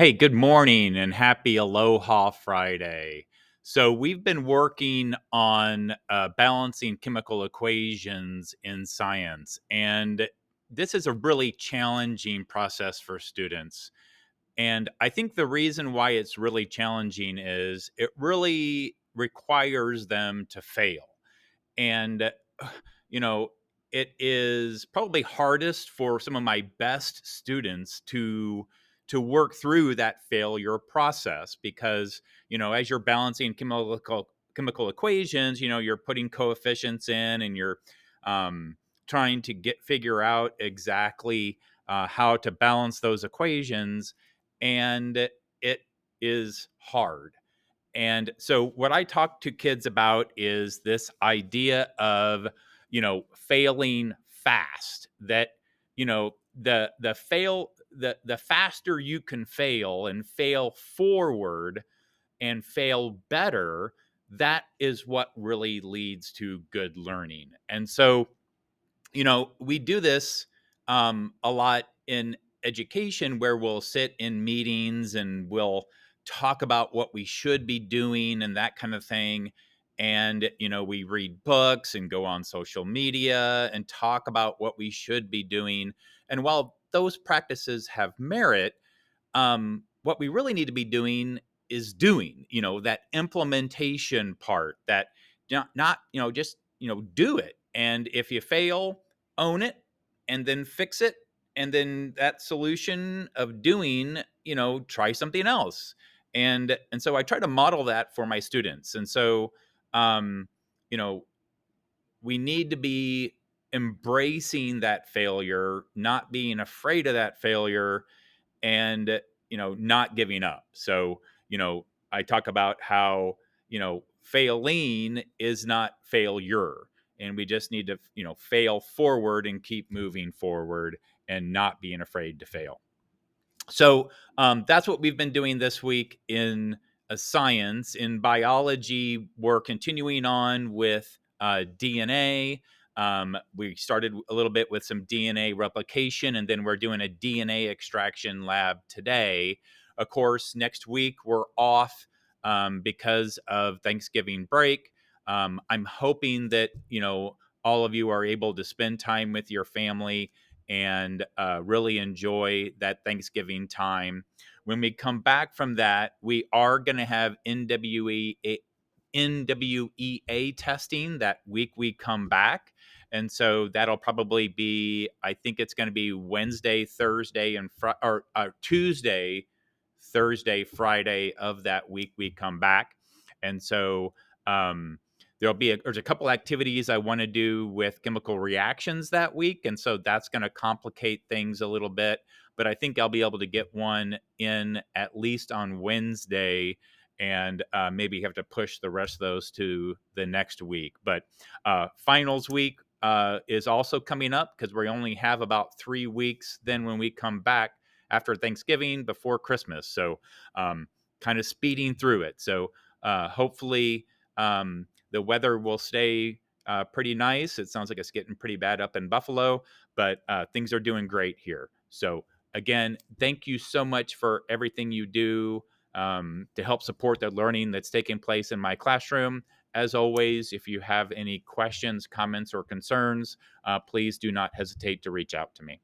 Hey, good morning and happy Aloha Friday. So, we've been working on balancing chemical equations in science, and this is a really challenging process for students. And I think the reason why it's really challenging is it really requires them to fail. And, you know, it is probably hardest for some of my best students to work through that failure process because, as you're balancing chemical equations, you're putting coefficients in and you're um, trying to get figure out exactly how to balance those equations, and it is hard. And so what I talk to kids about is this idea of, failing fast. That, the faster you can fail and fail forward and fail better, that is what really leads to good learning. And so, we do this a lot in education where we'll sit in meetings and we'll talk about what we should be doing and that kind of thing. And, we read books and go on social media and talk about what we should be doing. And while those practices have merit, what we really need to be doing is doing, that implementation part, that not, just, do it. And if you fail, own it and then fix it. And then that solution of doing, try something else. And so I try to model that for my students. And so, um, you know, we need to be embracing that failure, not being afraid of that failure, and not giving up. So I talk about how failing is not failure, and we just need to fail forward and keep moving forward and not being afraid to fail. So that's what we've been doing this week in science. In biology, we're continuing on with DNA. We started a little bit with some DNA replication, and then we're doing a DNA extraction lab today. Of course, next week we're off because of Thanksgiving break. I'm hoping that all of you are able to spend time with your family and really enjoy that Thanksgiving time. When we come back from that, we are going to have NWEA testing that week we come back. And so that'll probably be, I think it's going to be Wednesday, Thursday, or Tuesday, Thursday, Friday of that week we come back. And so, there's a couple activities I want to do with chemical reactions that week, and so that's going to complicate things a little bit. But I think I'll be able to get one in at least on Wednesday, and maybe have to push the rest of those to the next week. But finals week is also coming up because we only have about 3 weeks then when we come back after Thanksgiving before Christmas. So kind of speeding through it. So hopefully. The weather will stay pretty nice. It sounds like it's getting pretty bad up in Buffalo, but things are doing great here. So, again, thank you so much for everything you do to help support the learning that's taking place in my classroom. As always, if you have any questions, comments, or concerns, please do not hesitate to reach out to me.